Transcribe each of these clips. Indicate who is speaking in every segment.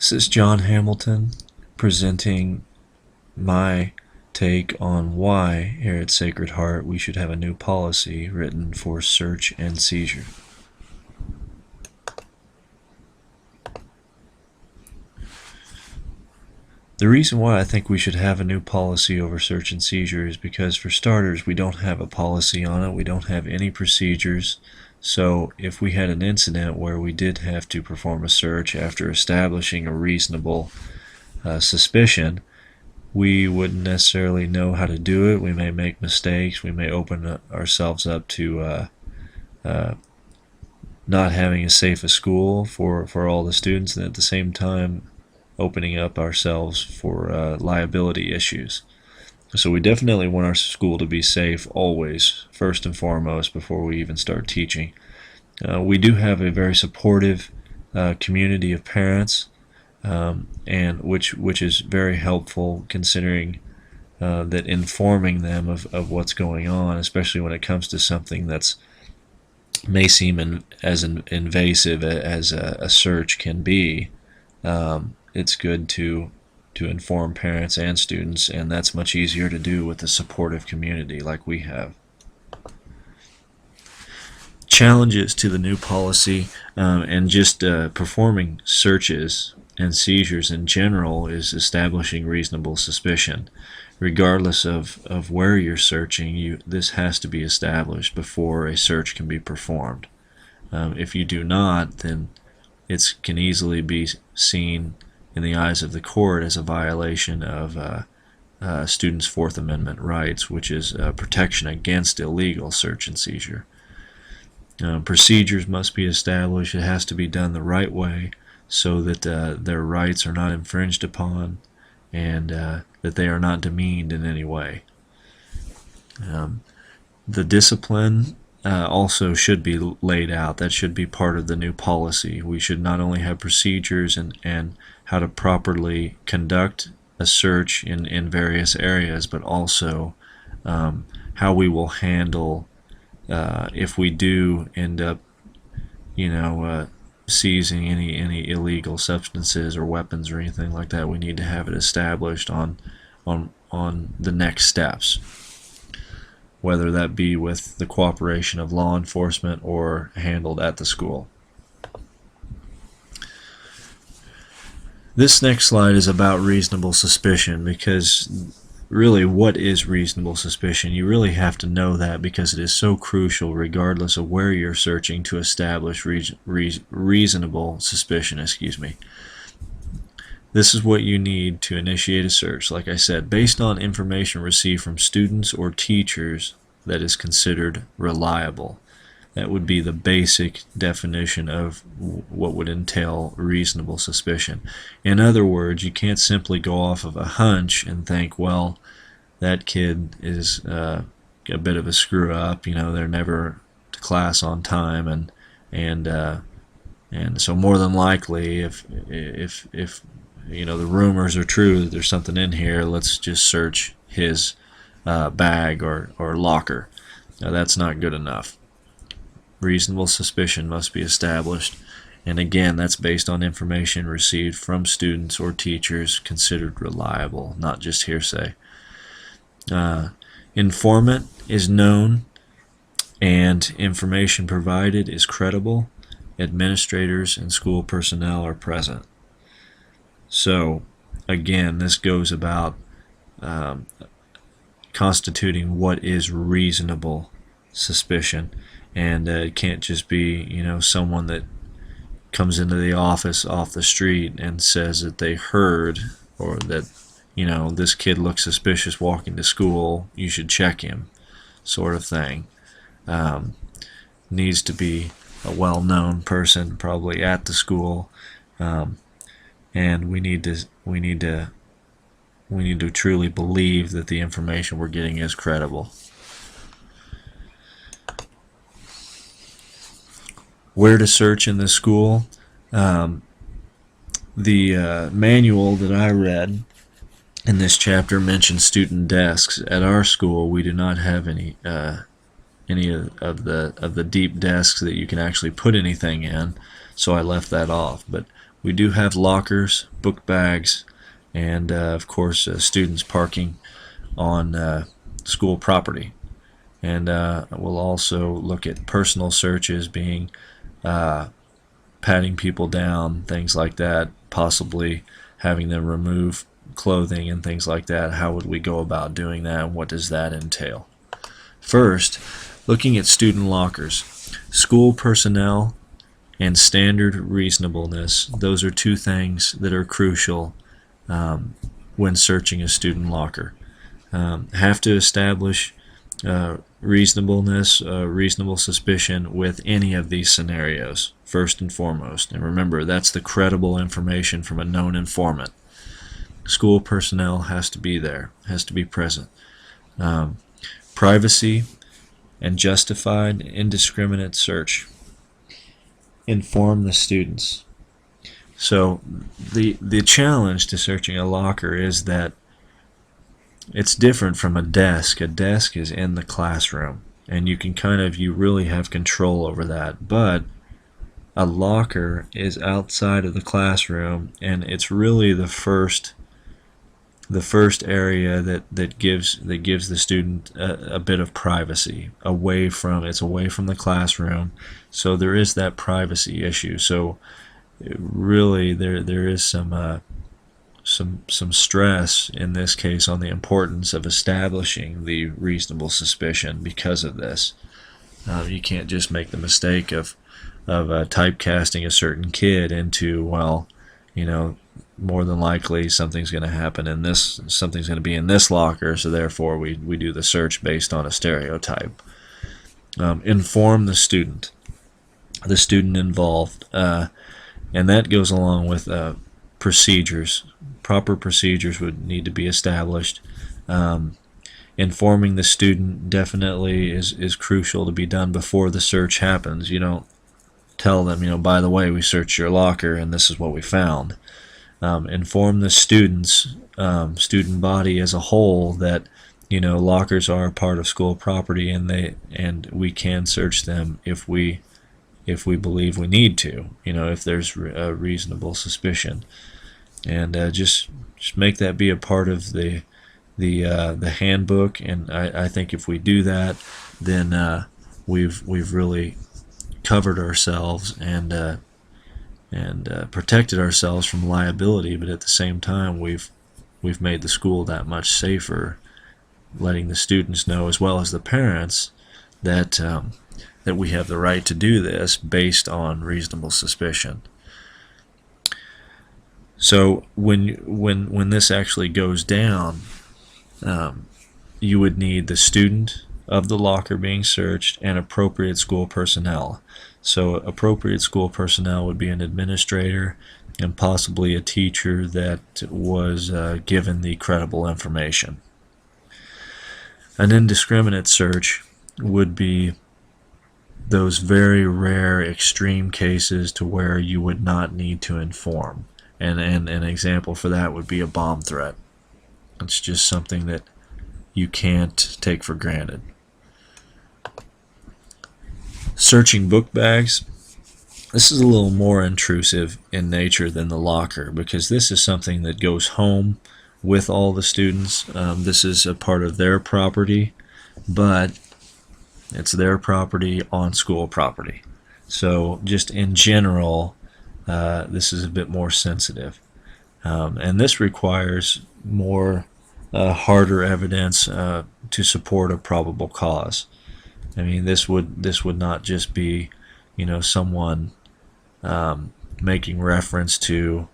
Speaker 1: This is John Hamilton presenting my take on why here at Sacred Heart we should have a new policy written for search and seizure. The reason why I think we should have a new policy over search and seizure is because, for starters, we don't have a policy on it. We don't have any procedures. So if we had an incident where we did have to perform a search after establishing a reasonable suspicion, we wouldn't necessarily know how to do it. We may make mistakes. We may open ourselves up to not having as safe a school for all the students, and at the same time opening up ourselves for liability issues. So we definitely want our school to be safe always, first and foremost, before we even start teaching. We do have a very supportive community of parents, and which is very helpful, considering that informing them of what's going on, especially when it comes to something that's may seem as invasive as a search can be. It's good to inform parents and students, and that's much easier to do with a supportive community like we have. Challenges to the new policy and just performing searches and seizures in general is establishing reasonable suspicion. Regardless of where you're searching, this has to be established before a search can be performed. If you do not, then it can easily be seen in the eyes of the court as a violation of students' Fourth Amendment rights, which is protection against illegal search and seizure. Procedures must be established. It has to be done the right way so that their rights are not infringed upon, and that they are not demeaned in any way. The discipline also should be laid out. That should be part of the new policy. We should not only have procedures and how to properly conduct a search in various areas, but also how we will handle if we do end up, seizing any illegal substances or weapons or anything like that. We need to have it established on the next steps, whether that be with the cooperation of law enforcement or handled at the school. This next slide is about reasonable suspicion, because really, what is reasonable suspicion? You really have to know that, because it is so crucial regardless of where you're searching to establish reasonable suspicion. This is what you need to initiate a search. Like I said, based on information received from students or teachers that is considered reliable. That would be the basic definition of what would entail reasonable suspicion. In other words, you can't simply go off of a hunch and think, well, that kid is a bit of a screw up. They're never to class on time, and so more than likely, if the rumors are true that there's something in here, let's just search his bag or locker. Now, that's not good enough. Reasonable suspicion must be established, and again, that's based on information received from students or teachers considered reliable, not just hearsay. Informant is known, and information provided is credible. Administrators and school personnel are present. So again, this goes about constituting what is reasonable suspicion. And it can't just be, someone that comes into the office off the street and says that they heard, or that, this kid looks suspicious walking to school, you should check him, sort of thing. Needs to be a well-known person, probably at the school, and we need to truly believe that the information we're getting is credible. Where to search in the school? The manual that I read in this chapter mentions student desks. At our school, we do not have any of the deep desks that you can actually put anything in. so I left that off. But we do have lockers, book bags, and of course students parking on school property. And we'll also look at personal searches, being patting people down, things like that, possibly having them remove clothing and things like that. How would we go about doing that, and what does that entail? First, looking at student lockers. School personnel and standard reasonableness, those are two things that are crucial when searching a student locker. Have to establish reasonableness, reasonable suspicion with any of these scenarios, first and foremost. And remember, that's the credible information from a known informant. School personnel has to be there, has to be present. Privacy and justified indiscriminate search. Inform the students. So the challenge to searching a locker is that it's different from a desk. A desk is in the classroom, and you can you really have control over that. But a locker is outside of the classroom, and it's really the first area that gives the student a bit of privacy away from the classroom. So there is that privacy issue. So really there is some stress in this case on the importance of establishing the reasonable suspicion because of this. You can't just make the mistake of typecasting a certain kid into, well, more than likely something's going to happen in this, something's going to be in this locker, so therefore we do the search based on a stereotype. Inform the student involved, and that goes along with procedures. Proper procedures would need to be established. Informing the student definitely is crucial to be done before the search happens. You don't tell them, by the way, we searched your locker and this is what we found. Inform the student body as a whole that lockers are a part of school property, and we can search them if we believe we need to, if there's a reasonable suspicion. And just make that be a part of the handbook. And I think if we do that, then we've really covered ourselves and protected ourselves from liability. But at the same time, we've made the school that much safer, letting the students know as well as the parents that we have the right to do this based on reasonable suspicion. So when this actually goes down, you would need the student of the locker being searched and appropriate school personnel. So appropriate school personnel would be an administrator and possibly a teacher that was given the credible information. An indiscriminate search would be those very rare extreme cases to where you would not need to inform. And an example for that would be a bomb threat. It's just something that you can't take for granted. Searching book bags. This is a little more intrusive in nature than the locker, because this is something that goes home with all the students. This is a part of their property, but it's their property on school property. So just in general, this is a bit more sensitive. And this requires more harder evidence to support a probable cause. I mean, this would not just be, someone making reference to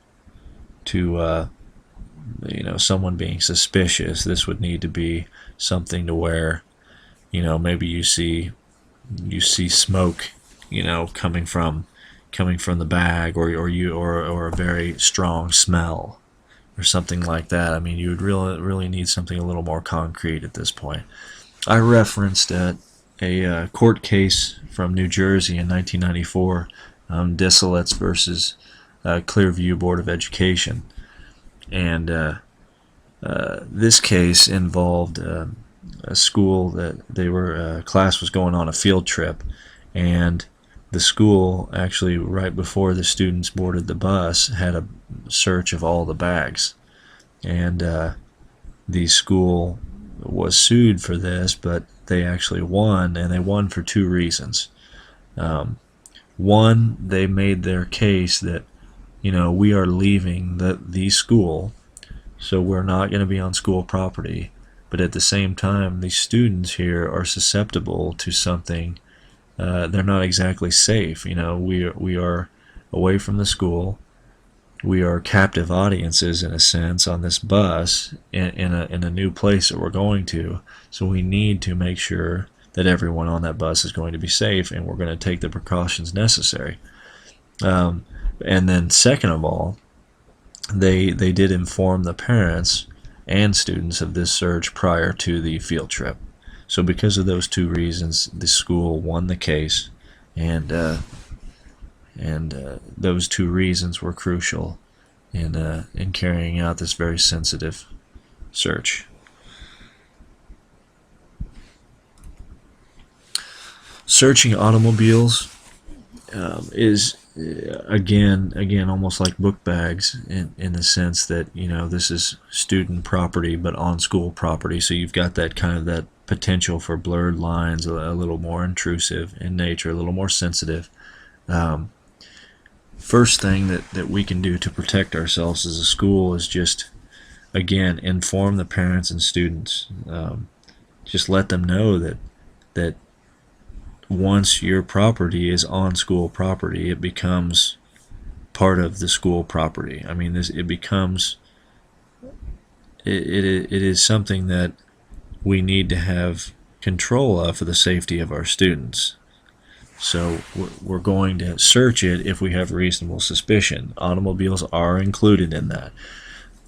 Speaker 1: someone being suspicious. This would need to be something to where, maybe you see smoke, coming from the bag, or a very strong smell, or something like that. I mean, you would really need something a little more concrete at this point. I referenced a court case from New Jersey in 1994, Disselitz versus Clearview Board of Education, and this case involved a school that class was going on a field trip, and the school actually, right before the students boarded the bus, had a search of all the bags, and the school was sued for this, but they actually won, and they won for two reasons. One, they made their case that, we are leaving the school, so we're not going to be on school property, but at the same time, these students here are susceptible to something. They're not exactly safe. We are away from the school. We are captive audiences in a sense on this bus in a new place that we're going to. So we need to make sure that everyone on that bus is going to be safe, and we're going to take the precautions necessary. And then second of all, they did inform the parents and students of this search prior to the field trip. So because of those two reasons, the school won the case, and those two reasons were crucial in carrying out this very sensitive search. Searching automobiles is again almost like book bags in the sense that this is student property but on school property, so you've got that potential for blurred lines, a little more intrusive in nature, a little more sensitive. First thing that we can do to protect ourselves as a school is just, again, inform the parents and students. Just let them know that once your property is on school property, it becomes part of the school property. I mean, it is something that we need to have control of for the safety of our students. So we're going to search it if we have reasonable suspicion. Automobiles are included in that.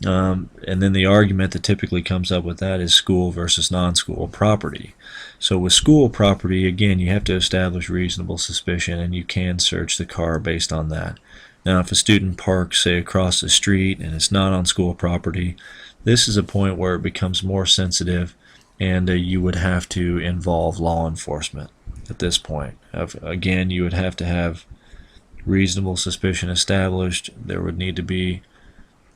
Speaker 1: And then the argument that typically comes up with that is school versus non-school property. So with school property, again, you have to establish reasonable suspicion, and you can search the car based on that. Now, if a student parks, say, across the street and it's not on school property, this is a point where it becomes more sensitive, and you would have to involve law enforcement at this point. Again, you would have to have reasonable suspicion established. There would need to be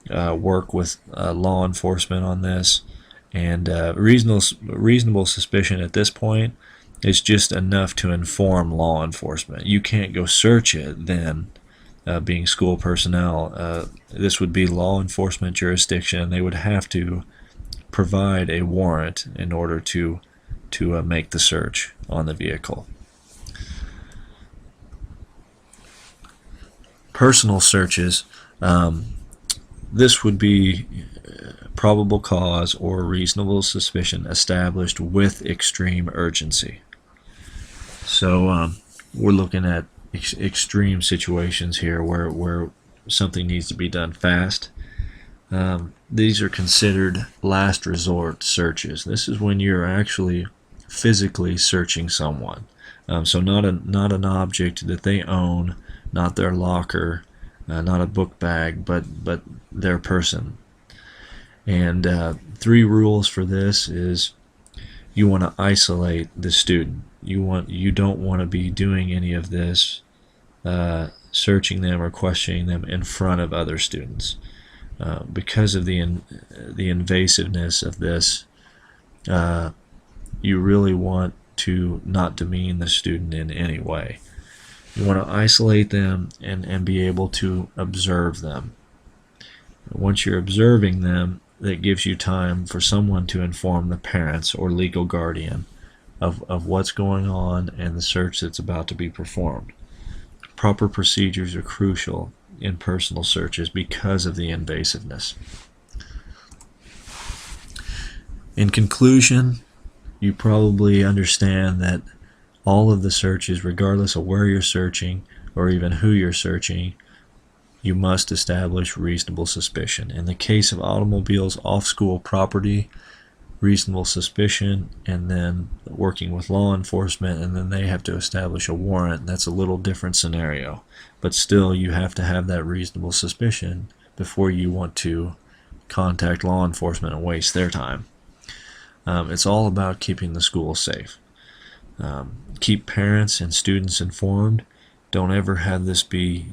Speaker 1: work with law enforcement on this, and reasonable suspicion at this point is just enough to inform law enforcement. You can't go search it then, being school personnel. This would be law enforcement jurisdiction, and they would have to provide a warrant in order to make the search on the vehicle. Personal searches, this would be probable cause or reasonable suspicion established with extreme urgency. So we're looking at extreme situations here where something needs to be done fast. These are considered last resort searches. This is when you're actually physically searching someone. So not an object that they own, not their locker, not a book bag, but their person. And 3 rules for this is you want to isolate the student. You don't want to be doing any of this, searching them or questioning them in front of other students. Because of the invasiveness of this, you really want to not demean the student in any way. You want to isolate them and be able to observe them. Once you're observing them, that gives you time for someone to inform the parents or legal guardian of what's going on and the search that's about to be performed. Proper procedures are crucial in personal searches because of the invasiveness. In conclusion, you probably understand that all of the searches, regardless of where you're searching or even who you're searching, you must establish reasonable suspicion. In the case of automobiles off school property, reasonable suspicion, and then working with law enforcement, and then they have to establish a warrant. That's a little different scenario, but still you have to have that reasonable suspicion before you want to contact law enforcement and waste their time. It's all about keeping the school safe. Keep parents and students informed, Don't ever have this be,